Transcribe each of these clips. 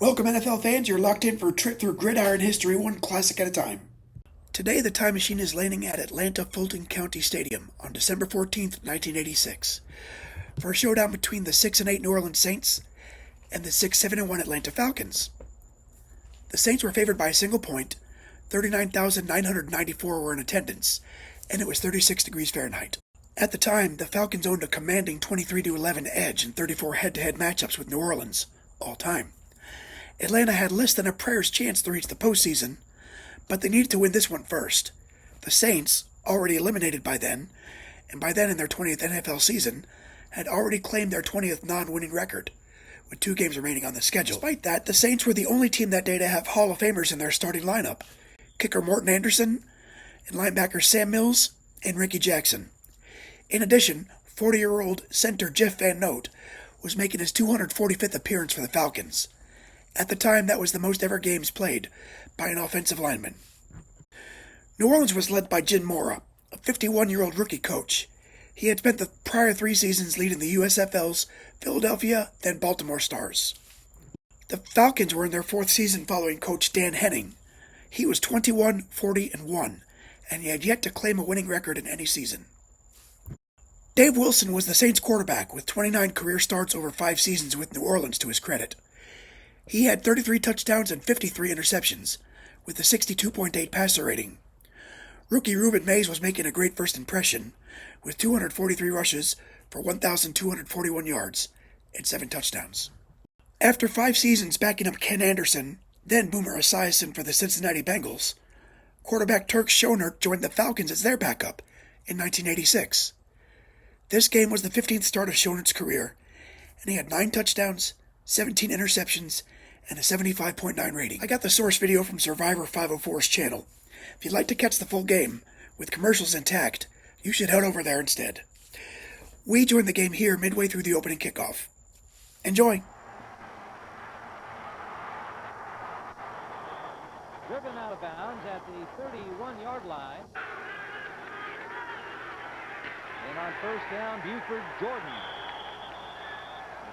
Welcome, NFL fans. You're locked in for a trip through gridiron history, one classic at a time. Today, the time machine is landing at Atlanta Fulton County Stadium on December 14th, 1986, for a showdown between the 6-8 New Orleans Saints and the 6-7-1 Atlanta Falcons. The Saints were favored by a single point. 39,994 were in attendance, and it was 36 degrees Fahrenheit. At the time, the Falcons owned a commanding 23-11 edge in 34 head-to-head matchups with New Orleans, all time. Atlanta had less than a prayer's chance to reach the postseason, but they needed to win this one first. The Saints, already eliminated by then, and by then in their 20th NFL season, had already claimed their 20th non-winning record, with 2 games remaining on the schedule. Despite that, the Saints were the only team that day to have Hall of Famers in their starting lineup: kicker Morton Anderson, and linebacker Sam Mills, and Ricky Jackson. In addition, 40-year-old center Jeff Van Note was making his 245th appearance for the Falcons. At the time, that was the most ever games played by an offensive lineman. New Orleans was led by Jim Mora, a 51-year-old rookie coach. He had spent the prior 3 seasons leading the USFL's Philadelphia, then Baltimore Stars. The Falcons were in their 4th season following coach Dan Henning. He was 21-40-1, and he had yet to claim a winning record in any season. Dave Wilson was the Saints quarterback with 29 career starts over 5 seasons with New Orleans to his credit. He had 33 touchdowns and 53 interceptions, with a 62.8 passer rating. Rookie Reuben Mays was making a great first impression, with 243 rushes for 1,241 yards and 7 touchdowns. After 5 seasons backing up Ken Anderson, then Boomer Esiason for the Cincinnati Bengals, quarterback Turk Schonert joined the Falcons as their backup in 1986. This game was the 15th start of Schonert's career, and he had 9 touchdowns, 17 interceptions, and a 75.9 rating. I got the source video from Survivor 504's channel. If you'd like to catch the full game, with commercials intact, you should head over there instead. We joined the game here midway through the opening kickoff. Enjoy! Driven out of bounds at the 31-yard line. And on first down, Buford Jordan,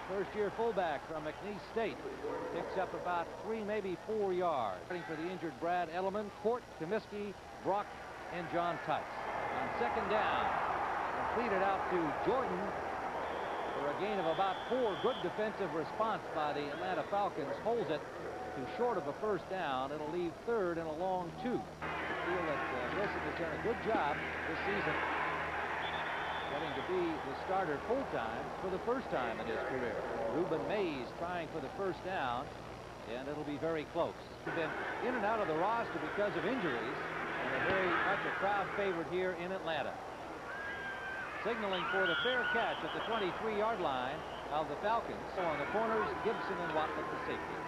first-year fullback from McNeese State, picks up about 3, maybe 4 yards. Waiting for the injured Brad Edelman, Court, Comiskey, Brock, and John Tice. On second down, completed out to Jordan for a gain of about 4. Good defensive response by the Atlanta Falcons. Holds it to short of a first down. It'll leave 3rd and a long 2. I feel that Wilson has done a good job this season, getting to be the starter full-time for the first time in his career. Reuben Mays trying for the first down, and it'll be very close. He's been in and out of the roster because of injuries, and a very much a crowd favorite here in Atlanta. Signaling for the fair catch at the 23-yard line of the Falcons. So on the corners, Gibson and Watlett the safety.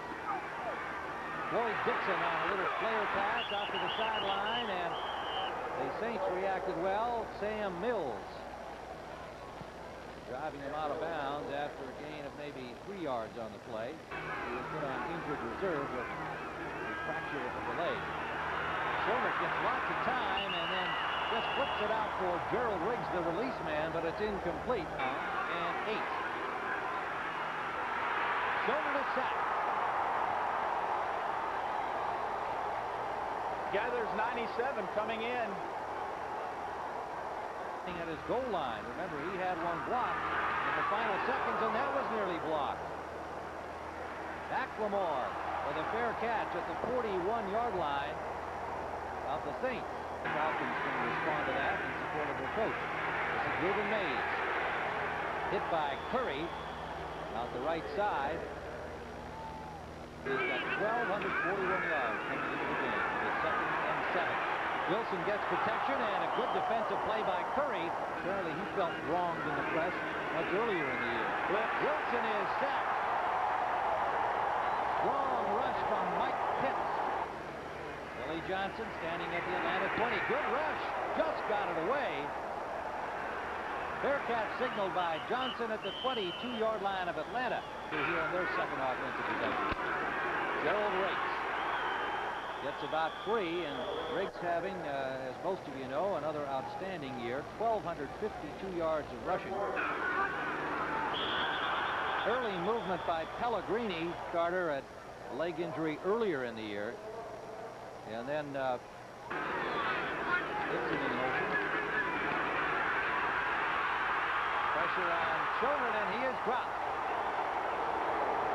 Floyd Dixon on a little flare pass out to the sideline, and the Saints reacted well. Sam Mills driving him out of bounds after a gain of maybe 3 yards on the play. He was put on injured reserve with a fracture of the leg. Schonert gets lots of time and then just flips it out for Gerald Riggs, the release man, but it's incomplete. And 8. Schonert is sacked. Gathers 97 coming in. At his goal line. Remember, he had one blocked in the final seconds, and that was nearly blocked. McLemore for the fair catch at the 41-yard line of the Saints. The Falcons can respond to that in support of their coach. This is Reuben Mays. Hit by Curry out the right side. He's got 1,241 yards coming into the game. It's 2nd and 7. Wilson gets protection and a good defensive play by Curry. Apparently he felt wronged in the press much earlier in the year. Wilson is sacked. Strong rush from Mike Pitts. Billy Johnson standing at the Atlanta 20. Good rush. Just got it away. Bearcats signaled by Johnson at the 22-yard line of Atlanta. They're here in their second offensive possession. Gerald Riggs gets about 3, and Riggs having, as most of you know, another outstanding year. 1,252 yards of rushing. Early movement by Pellegrini, Carter, at a leg injury earlier in the year. And then Dixon in motion. Pressure on Schoenert, and he is dropped.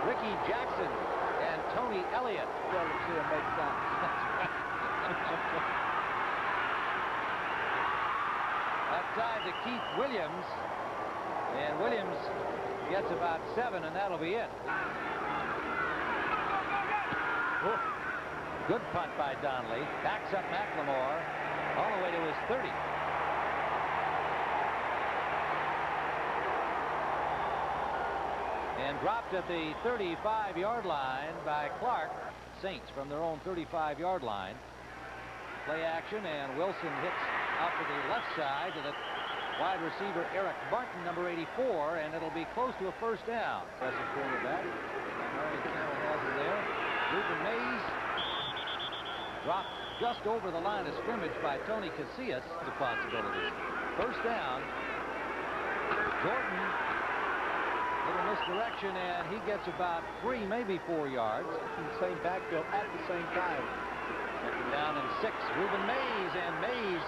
Ricky Jackson and Tony Elliott. Well, to see him make sense. Outside to Keith Williams. And Williams gets about 7, and that'll be it. Ooh. Good punt by Donnelly. Backs up McLemore all the way to his 30. And dropped at the 35-yard line by Clark. Saints from their own 35-yard line. Play action, and Wilson hits out to the left side to the wide receiver Eric Martin, number 84, and it'll be close to a first down. Impressive quarterback. Murray Campbell has him there. Ruben Mays dropped just over the line of scrimmage by Tony Casillas. The possibilities. First down. Jordan, little misdirection, and he gets about 3, maybe 4 yards. In the same backfield at the same time. Second down and 6. Ruben Mays, and Mays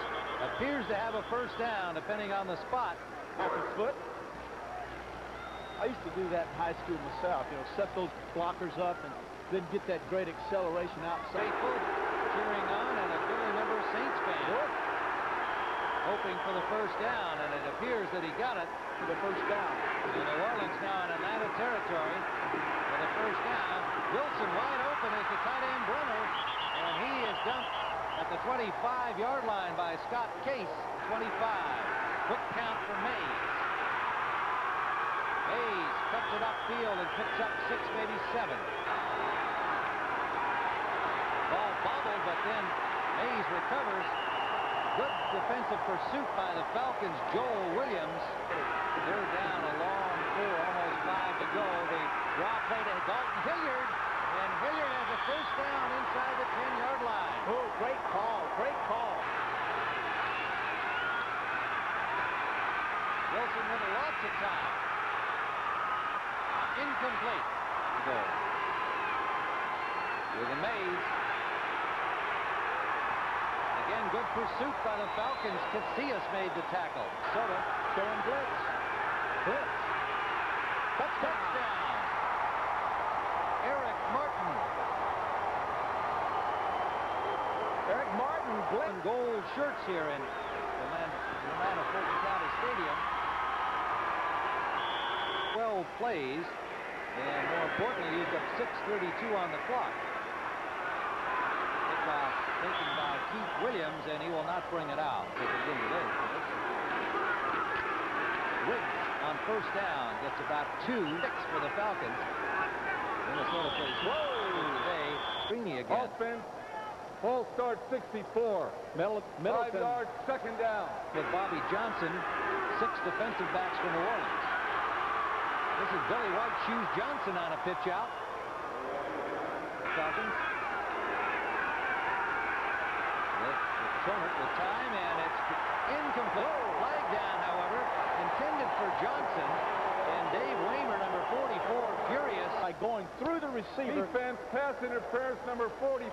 appears to have a first down, depending on the spot. Off his foot. I used to do that in high school myself. You know, set those blockers up and then get that great acceleration outside. Faithful cheering on, and a Billy member Saints fan hoping for the first down, and it appears that he got it For the first down. So New Orleans now in Atlanta territory for the first down. Wilson wide open as the tight end Brunner, and he is dumped at the 25-yard line by Scott Case. 25. Quick count for Mays. Mays cuts it upfield and picks up 6, maybe 7. Ball bobbled, but then Mays recovers. Good defensive pursuit by the Falcons. Joel Williams. They're down a long 4, almost 5 to go. The draw play to Dalton Hilliard, and Hilliard has a first down inside the 10-yard line. Oh, great call. Great call. Wilson with lots of time. Incomplete. Goal. With a Mays. Again, good pursuit by the Falcons. Casillas made the tackle. Soda showing blitz. Blitz. Touchdown. Eric Martin. Eric Martin, blitz. Gold shirts here in Atlanta Fulton County Stadium. 12 plays, and more importantly, used up 6:32 on the clock. Kickoff taken by Keith Williams, and he will not bring it out. Riggs on first down gets about 2. 6 for the Falcons. Minnesota plays. Whoa! Greeny again. Offense. Full start 64. Middleton. 5 yards, second down. With Bobby Johnson, 6 defensive backs for New Orleans. This is Billy White Shoes Johnson on a pitch out. The Falcons. With time, and it's incomplete. Flag down, however, intended for Johnson, and Dave Waymer, number 44, furious. By going through the receiver. Defense, pass interference, number 44.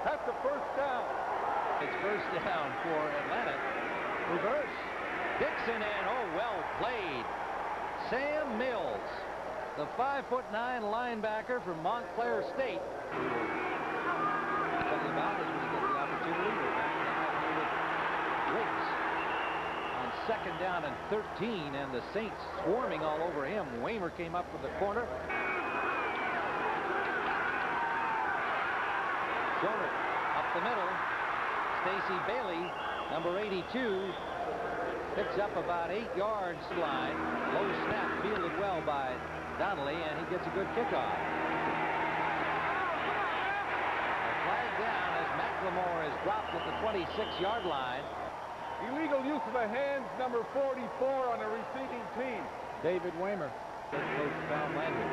That's the first down. It's first down for Atlanta. Reverse. Dixon, and well played. Sam Mills, the 5'9" linebacker from Montclair State. Talking about as we get the opportunity. Riggs on second down and 13, and the Saints swarming all over him. Waymer came up with the corner. Schoenert up the middle. Stacy Bailey, number 82, picks up about 8 yards line. Low snap fielded well by Donnelly, and he gets a good kickoff. A flag down as McLemore is dropped at the 26-yard line. Illegal use of the hands, number 44 on the receiving team. David Waymer. Head coach Val Landry.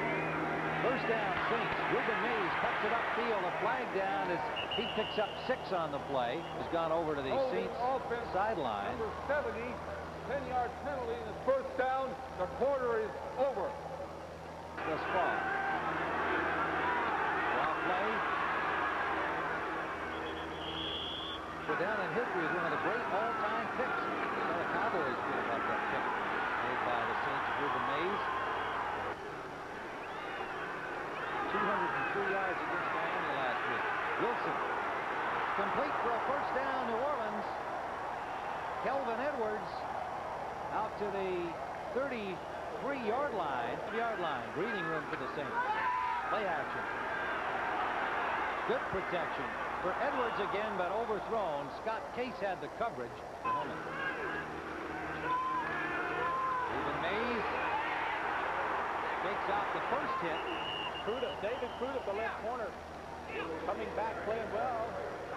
First down, Saints. Ruben Mays cuts it upfield. A flag down as he picks up 6 on the play. Has gone over to the Saints sideline. Number 70, 10-yard penalty, and it's first down. The quarter is over. Thus far. play. Go down in history as one of the great all-time picks. How the Cowboys feel about that pick made by the Saints of Ruben Mays. 203 yards against Miami last week. Wilson, complete for a first down, New Orleans. Kelvin Edwards out to the 33-yard line. Breathing room for the Saints. Play action. Good protection for Edwards again, but overthrown. Scott Case had the coverage. Ruben Mays takes out the first hit. David Crudup, the left corner, coming back, playing well.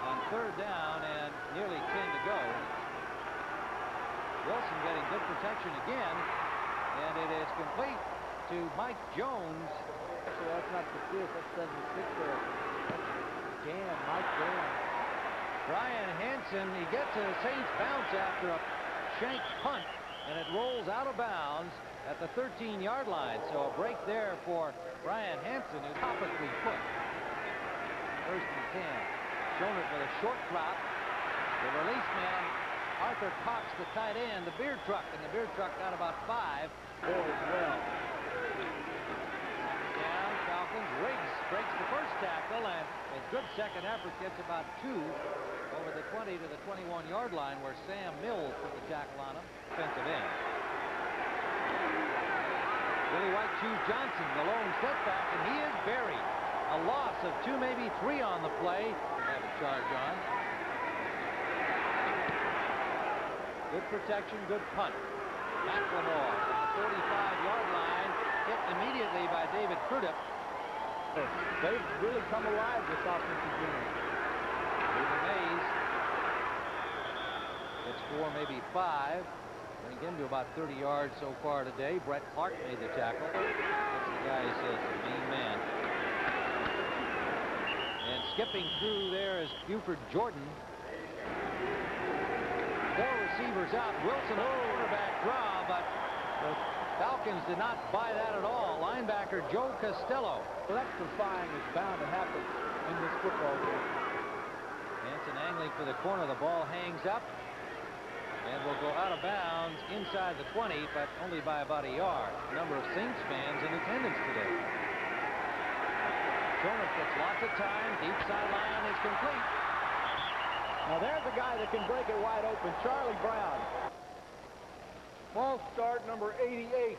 On third down and nearly 10 to go. Wilson getting good protection again, and it is complete to Mike Jones. So that's not the fifth, that's 76 there. That's Mike Jan. Brian Hansen, he gets a Saints bounce after a shank punt, and it rolls out of bounds at the 13-yard line. So a break there for Brian Hansen, who's topically put. First and 10. Schoenert with a short drop. The release man, Arthur Cox, the tight end, the beer truck, and the beer truck got about 5. Four as well. Down, Falcons. Riggs breaks the first tackle, and a good second effort gets about 2 over the 20 to the 21-yard line, where Sam Mills put the tackle on him. Defensive end. Willie White Shoes Johnson, the lone setback, and he is buried. A loss of 2, maybe 3 on the play. They have a charge on. Good protection, good punt. McLemore at the 45-yard line, hit immediately by David Crudup. They've really come alive this offensive unit. Ruben Mays gets 4, maybe 5. Bring him to about 30 yards so far today. Brett Clark made the tackle. That's the guy who says the main man. And skipping through there is Buford Jordan. 4 receivers out. Wilson, quarterback draw, but the Falcons did not buy that at all. Linebacker Joe Costello. Electrifying is bound to happen in this football game. Hansen angling for the corner. The ball hangs up and will go out of bounds inside the 20, but only by about a yard. A number of Saints fans in attendance today. Schoenert gets lots of time. Deep sideline is complete. Now there's a guy that can break it wide open, Charlie Brown. False start, number 88.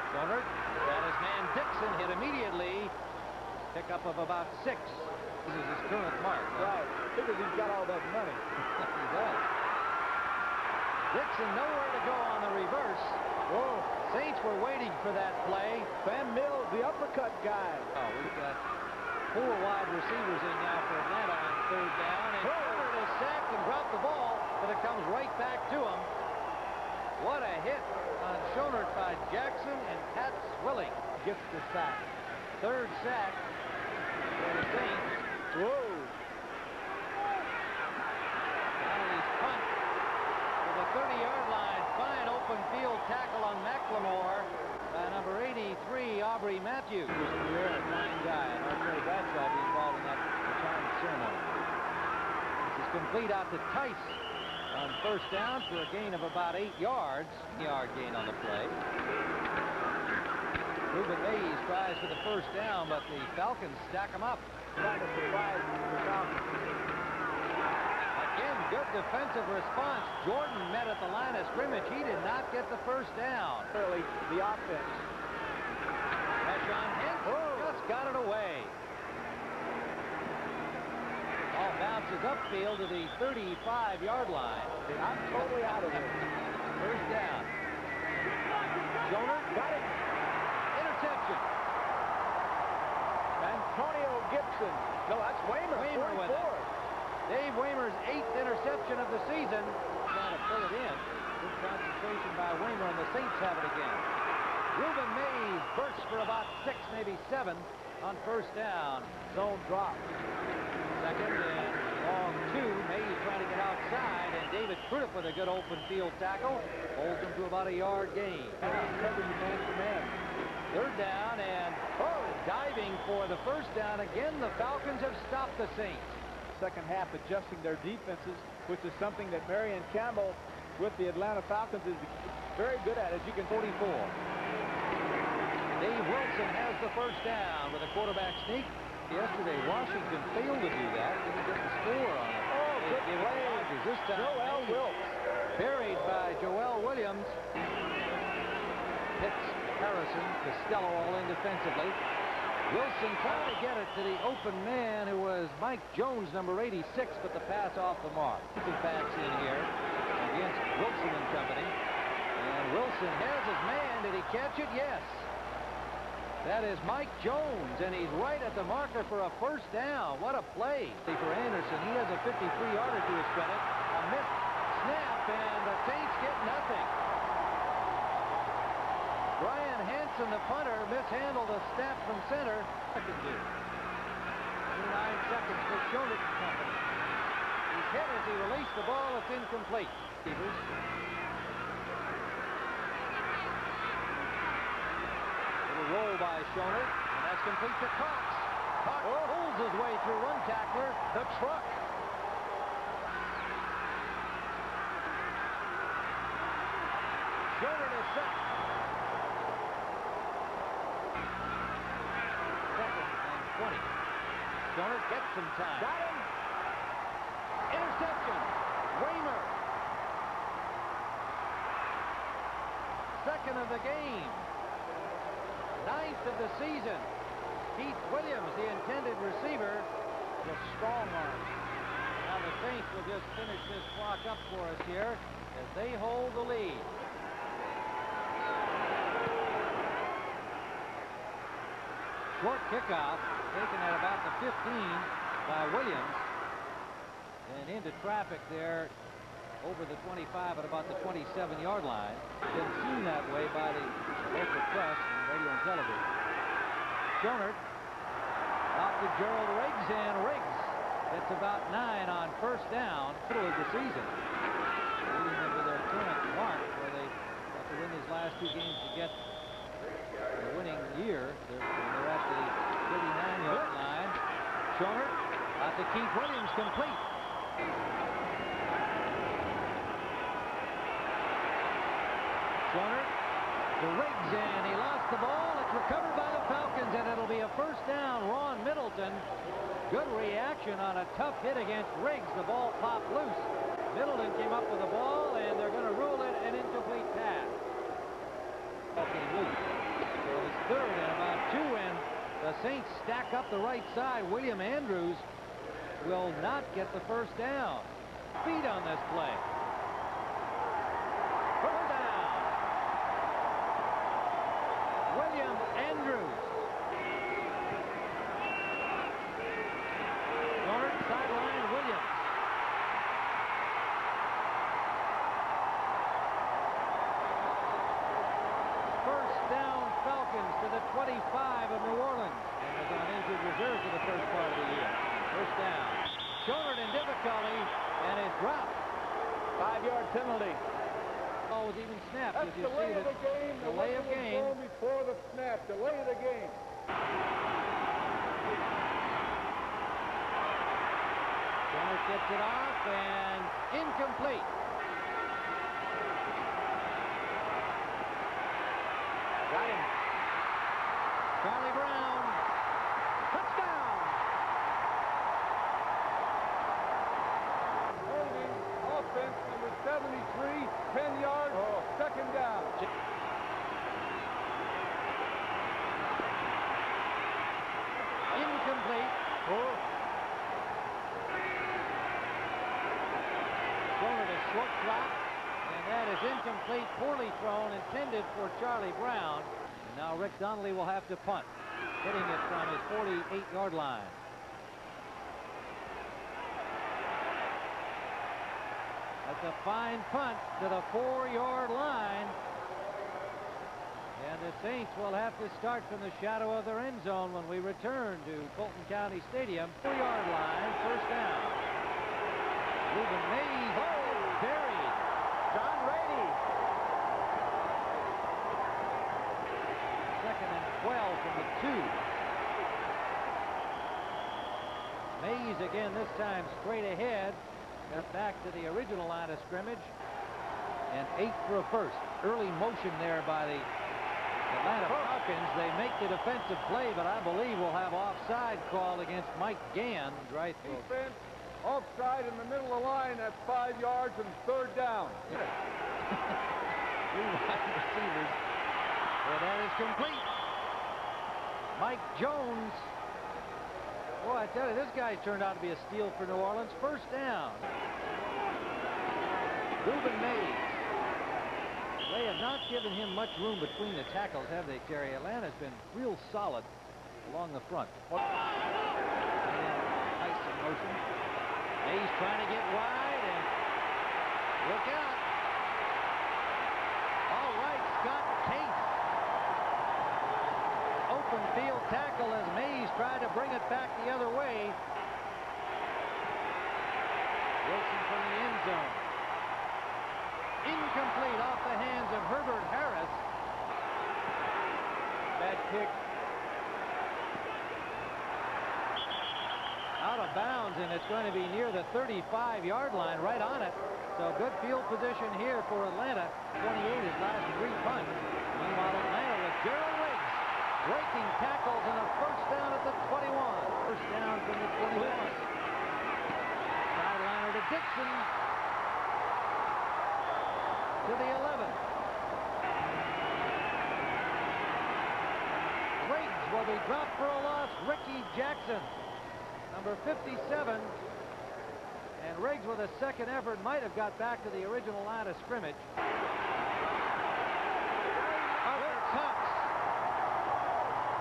Schoenert got his man Dixon hit immediately. Pickup of about 6. This is his current mark. Right. Because he's got all that money. He does. Dixon nowhere to go on the reverse. Whoa. Saints were waiting for that play. Van Mills, the uppercut guy. Oh, we've got 4 wide receivers in now for Atlanta on third down. And Schoenert is sacked and dropped the ball, but it comes right back to him. What a hit on Schoenert by Jackson, and Pat Swilling Gets the sack. third sack for the Saints. Whoa. Donnelly's punt to the 30-yard line. Fine open field tackle on McLemore by number 83, Aubrey Matthews. Fine guy, and Arthur Bradshaw be involved in that retirement ceremony. This is complete out to Tice on first down for a gain of about 8 yards. Yard gain on the play. Ruben Mays tries for the first down, but the Falcons stack him up. Kind of surprised the Falcons. Again, good defensive response. Jordan met at the line of scrimmage. He did not get the first down. Early, the offense. Rashawn Henson just got it away. Ball bounces upfield to the 35-yard line. I'm totally out of it. First down. Schoenert got it. Interception. Antonio Gibson. No, that's Waymer. Waymer with it. Dave Waymer's 8th interception of the season. Trying to pull it in. Good concentration by Waymer, and the Saints have it again. Ruben Mays bursts for about 6, maybe 7 on first down. Zone drop. Second and long two. Mays trying to get outside, and David Crudup with a good open field tackle holds him to about a yard gain. Cover you man for man. Third down, and diving for the first down. Again, the Falcons have stopped the Saints. Second half adjusting their defenses, which is something that Marion Campbell with the Atlanta Falcons is very good at, as you can 44. Dave Wilson has the first down with a quarterback sneak. Yesterday, Washington failed to do that. Didn't get the score on it. Oh, good Give it to play. Rodgers. This time, Joel Wilkes. buried by Joel Williams. Hits Harrison. Costello all in defensively. Wilson trying to get it to the open man, who was Mike Jones, number 86, but the pass off the mark. Some bats in here against Wilson and company. And Wilson has his man. Did he catch it? Yes. That is Mike Jones, and he's right at the marker for a first down. What a play for Anderson. He has a 53-yarder to his credit. A missed snap, and the Saints get nothing. Brian Hansen, the punter, mishandled a snap from center. 29 seconds for Schoenert and company. He's hit as he released the ball. It's incomplete. Roll by Schoenert, and that's complete to Cox. Cox pulls his way through one tackler, the truck. Schoenert is sacked. Second and 20. Schoenert gets some time. Got him. Interception. Raymer. Second of the game. 9th of the season. Keith Williams, the intended receiver, the strong arm. Now the Saints will just finish this clock up for us here as they hold the lead. Short kickoff taken at about the 15 by Williams, and into traffic there over the 25 at about the 27-yard line. Been seen that way by the local press and radio and television. Schoenert out to Gerald Riggs, and Riggs gets about 9 on first down. Middle of the season, leading them to their current mark where they have to win these last 2 games to get the winning year. They're at the 39-yard line. Schoenert out to Keith Williams, complete. Schoenert to Riggs, and he lost the ball. It's recovered by the Falcons, and it'll be a first down. Ron Middleton, good reaction on a tough hit against Riggs. The ball popped loose. Middleton came up with the ball, and they're going to rule it an incomplete pass. Okay, loose. So it's third and about 2, and the Saints stack up the right side. William Andrews will not get the first down. Feet on this play. First down. William Andrews. Schoenert sideline Williams. First down Falcons to the 25 of New Orleans, and was on injured reserve for the first part of the year. First down. Schoenert in difficulty, and it dropped. 5-yard penalty. Oh, was even snapped. That's delay of the game. Delay of game. Before the snap. Delay of the game. Schoenert gets it off, and incomplete. Got him. Charlie Brown. Touchdown. Holding offense number 73, 10 yards, second down. Incomplete. Schoenert a short drop, and that is incomplete, poorly thrown, intended for Charlie Brown. And now Rick Donnelly will have to punt, hitting it from his 48-yard line. That's a fine punt to the 4-yard line. And the Saints will have to start from the shadow of their end zone when we return to Fulton County Stadium. 4-yard line, first down. Reuben Mays buried. John Rady. 2nd and 12 from the 2. Mays again, this time straight ahead. Got back to the original line of scrimmage. And 8 for a first. Early motion there by the Atlanta Falcons. They make the defensive play, but I believe we'll have offside called against Mike Gann. Right. Defense, offside in the middle of the line. That's 5 yards and 3rd down. 3 wide receivers. Well, that is complete. Mike Jones. Boy, I tell you, this guy turned out to be a steal for New Orleans. 1st down. Reuben Mays. They have not given him much room between the tackles, have they, Terry? Atlanta's been real solid along the front. Nice in motion. Mays trying to get wide, and look out. All right, Scott Case. Open field tackle as Mays tried to bring it back the other way. Wilson from the end zone. Incomplete off the hands of Herbert Harris. Bad kick. Out of bounds, and it's going to be near the 35-yard line, right on it. So good field position here for Atlanta. 28 his last 3 punts. Meanwhile, Atlanta with Gerald Riggs breaking tackles and a 1st down at the 21. 1st down from the 21. Sideliner to Dixon. To the 11. Riggs will be dropped for a loss. Ricky Jackson, number 57. And Riggs with a 2nd effort might have got back to the original line of scrimmage. Arthur Cox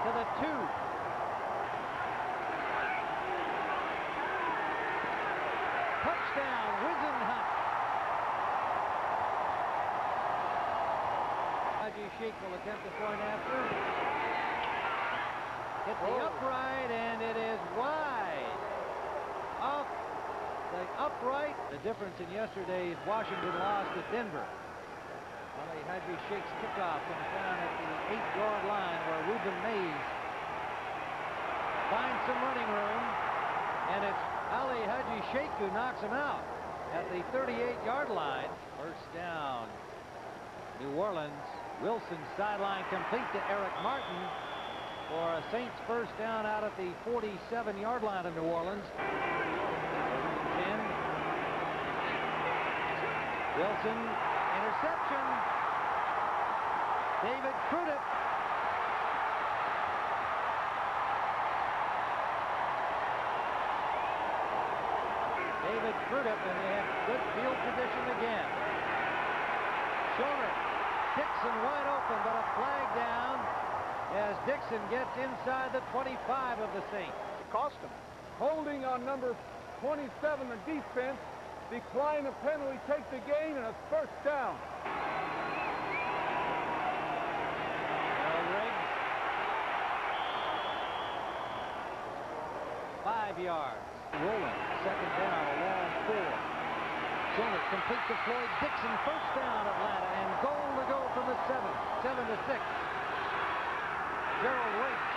to the 2. Touchdown, Wisenhunt. Sheik will attempt the point after. Hit the upright, and it is wide. Off the upright. The difference in yesterday's Washington loss to Denver. Ali Haji Sheik's kickoff comes down at the 8-yard line where Reuben Mays finds some running room, and it's Ali Haji Sheik who knocks him out at the 38-yard line. 1st down. New Orleans. Wilson sideline complete to Eric Martin for a Saints 1st down out at the 47-yard line of New Orleans. 10. Wilson, interception. David Crudup. David Crudup, and they have good field position again. Schoner. Dixon wide open, but a flag down as Dixon gets inside the 25 of the Saints. Cost him. Holding on number 27, the defense. Decline the penalty, take the gain, and it's 1st down. Riggs. 5 yards. Rolling. 2nd down, a long 4. Schoner complete to Floyd Dixon. 1st down, Atlanta, and goal to go from the 7. 7 to 6. Gerald Riggs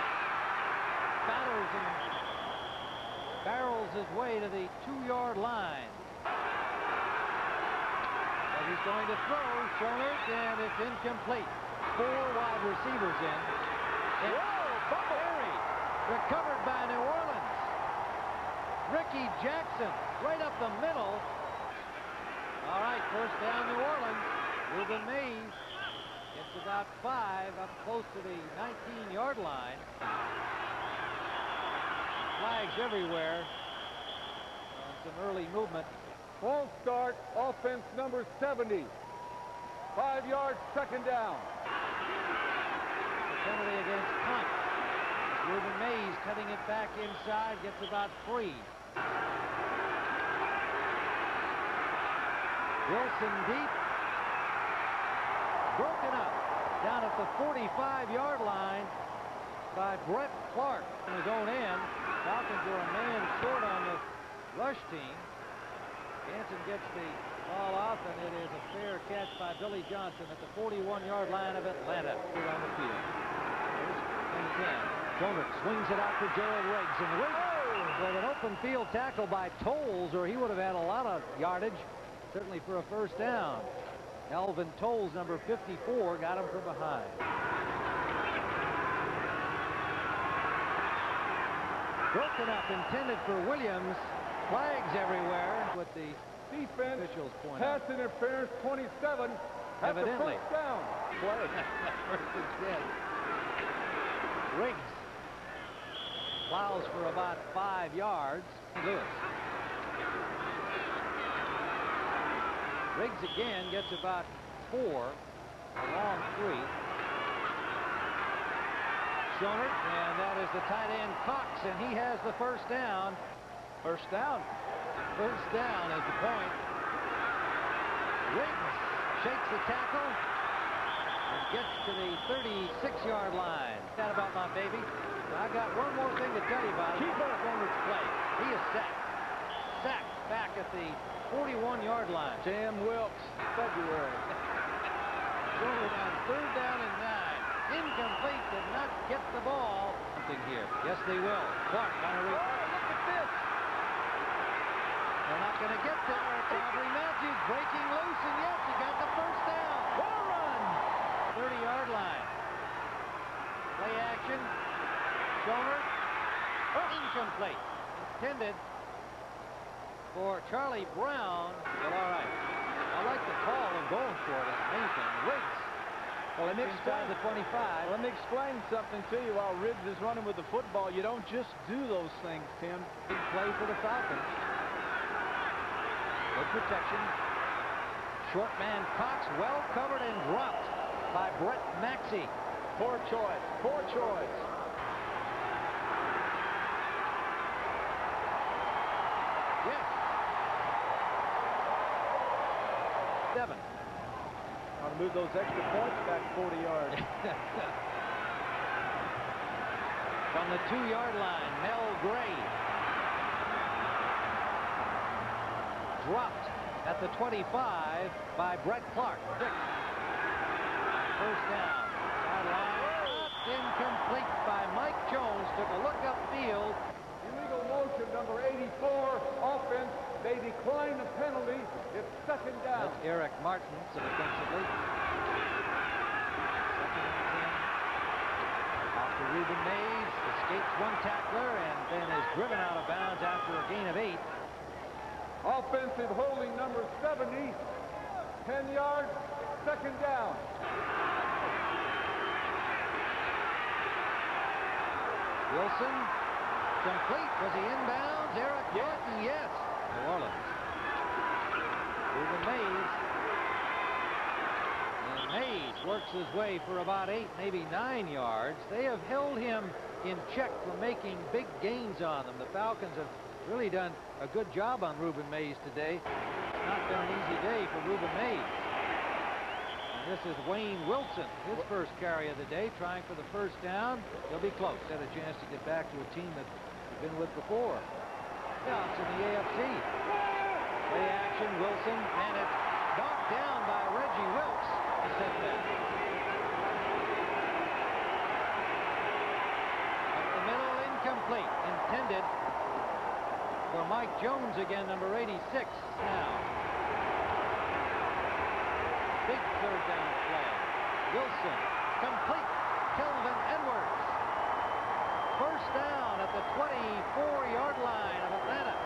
batters and barrels his way to the 2-yard line. And he's going to throw. Schoner, and it's incomplete. 4 wide receivers in. And buried. Recovered by New Orleans. Ricky Jackson right up the middle. All right, 1st down New Orleans. Reuben Mays gets about 5 up close to the 19-yard line. Flags everywhere on some early movement. False start, offense number 70. 5 yards, 2nd down. The penalty against Punt. Reuben Mays cutting it back inside, gets about 3. Wilson deep. Broken up down at the 45-yard line by Brett Clark in his own end. Falcons are a man short on the rush team. Jansen gets the ball off, and it is a fair catch by Billy Johnson at the 41-yard line of Atlanta. On the field. First and 10. Joner swings it out for Gerald Riggs, and Riggs with an open field tackle by Tolles, or he would have had a lot of yardage, certainly for a first down. Alvin Tolles, number 54, got him from behind. Broken up, intended for Williams. Flags everywhere with the Defense, officials point pass out. interference, 27. Evidently. First down. Flag. First and 10. Riggs plows for about 5 yards. Lewis. Riggs again gets about 4. A long 3. Schoner, and that is the tight end Cox, and he has the first down. First down. First down is the point. Riggs shakes the tackle and gets to the 36-yard line. That about my baby. I got one more thing to tell you about it. Keep on this play. He is sacked. Sacked back at the 41-yard line. Sam Wilkes, February. Schoner on 3rd down and 9. Incomplete, did not get the ball. Something here. Yes, they will. Clark on a reach. Look at this. They're not going to get there. It's Aubrey Matthews breaking loose, and yes, he got the first down. What a run. 30-yard line. Play action. Schoner. Incomplete. Intended for Charlie Brown. Well, all right. I like the call of going for it. It's amazing. Riggs. Well, let me explain Inside the 25. Let me explain something to you while Riggs is running with the football. You don't just do those things, Tim. Big play for the Falcons. Good protection. Short man Cox, well covered and dropped by Brett Maxey. Poor choice. Poor choice. Yes. 7. Want to move those extra points back 40 yards. From the 2-yard line, Mel Gray. Dropped at the 25 by Brett Clark. First down. Sideline. Incomplete by Mike Jones. Took a look upfield. Illegal motion, number 84, offense. They decline the penalty. It's 2nd down. That's Eric Martin defensively. 2nd and 10. Off to Ruben Mays. Escapes one tackler and then is driven out of bounds after a gain of 8. Offensive holding, number 70. 10 yards, 2nd down. Wilson. Complete. Was he inbounds? Eric Martin, yes. New Orleans. Ruben Mays. And Mays works his way for about 8, maybe 9 yards. They have held him in check from making big gains on them. The Falcons have really done a good job on Ruben Mays today. It's not been an easy day for Ruben Mays. And this is Wayne Wilson, his first carry of the day, trying for the first down. He'll be close. Had a chance to get back to a team that he's been with before. Yeah, it's in the AFC. Play action, Wilson, and it's knocked down by Reggie Wilkes. He said that. Up the middle, incomplete. Intended for Mike Jones again, number 86 now. Big 3rd down play. Wilson, complete. Kelvin Edwards. First down at the 24-yard line of Atlanta.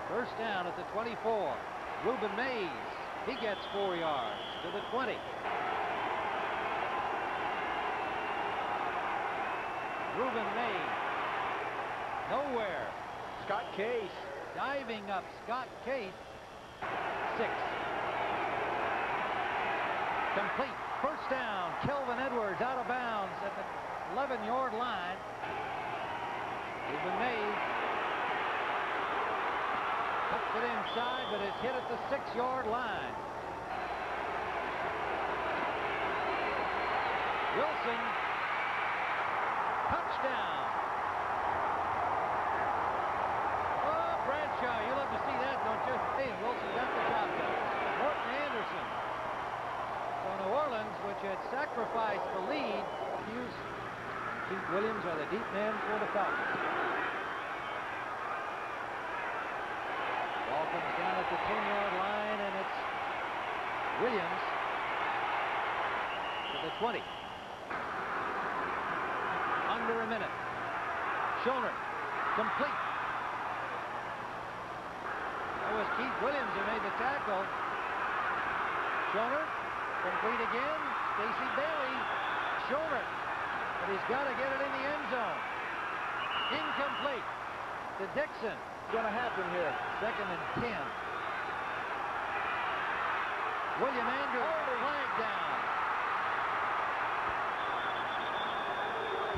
First down at the 24. Ruben Mays. He gets 4 yards to the 20. Ruben Mays. Nowhere. Scott Case. Diving up, Scott Case. 6. Complete. First down. Kelvin Edwards out of bounds at the 11-yard line. Ruben Mays puts it inside, but it's hit at the 6-yard line. Wilson. Touchdown. Oh, Bradshaw, you love to see that, don't you? Keith Williams are the deep men for the Falcons. Ball comes down at the 10-yard line, and it's Williams to the 20. Under a minute. Schoner, complete. That was Keith Williams who made the tackle. Schoner, complete again. Stacy Bailey, Schoner, but he's got to get it in the end zone. Incomplete to Dixon. What's going to happen here? 2nd and 10. William Andrews, flag down.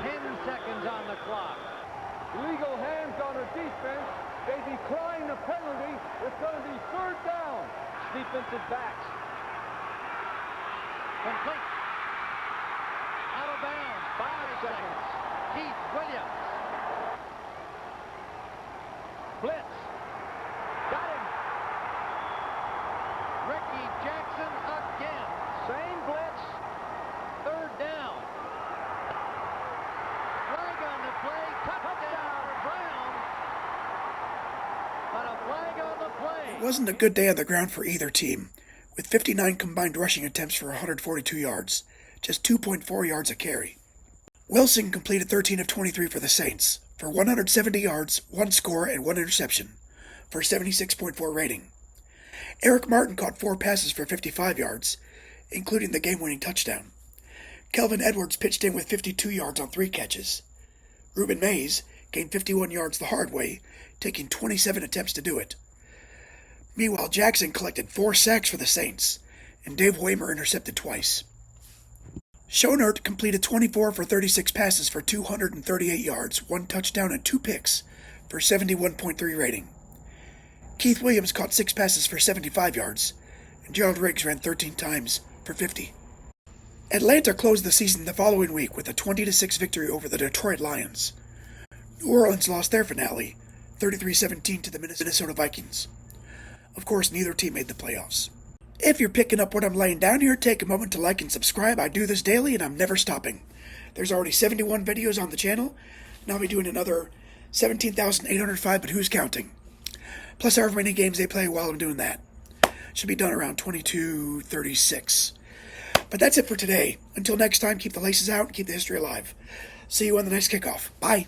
10 seconds on the clock. Illegal hands on the defense. They decline the penalty. It's going to be 3rd down. Defensive backs. Complete. Out of bounds. 5 seconds. Keith Williams. Blitz. Got him. Ricky Jackson again. Same blitz. 3rd down. Flag on the play. Touchdown for Brown. But a flag on the play. It wasn't a good day on the ground for either team, with 59 combined rushing attempts for 142 yards, just 2.4 yards a carry. Wilson completed 13 of 23 for the Saints, for 170 yards, 1 score, and 1 interception, for a 76.4 rating. Eric Martin caught 4 passes for 55 yards, including the game-winning touchdown. Kelvin Edwards pitched in with 52 yards on 3 catches. Reuben Mays gained 51 yards the hard way, taking 27 attempts to do it. Meanwhile, Jackson collected 4 sacks for the Saints, and Dave Waymer intercepted twice. Schonert completed 24 for 36 passes for 238 yards, 1 touchdown, and 2 picks, for 71.3 rating. Keith Williams caught 6 passes for 75 yards, and Gerald Riggs ran 13 times for 50. Atlanta closed the season the following week with a 20-6 victory over the Detroit Lions. New Orleans lost their finale, 33-17 to the Minnesota Vikings. Of course, neither team made the playoffs. If you're picking up what I'm laying down here, take a moment to like and subscribe. I do this daily and I'm never stopping. There's already 71 videos on the channel, and I'll be doing another 17,805, but who's counting? Plus however many games they play while I'm doing that. Should be done around 22:36. But that's it for today. Until next time, keep the laces out and keep the history alive. See you on the next kickoff. Bye.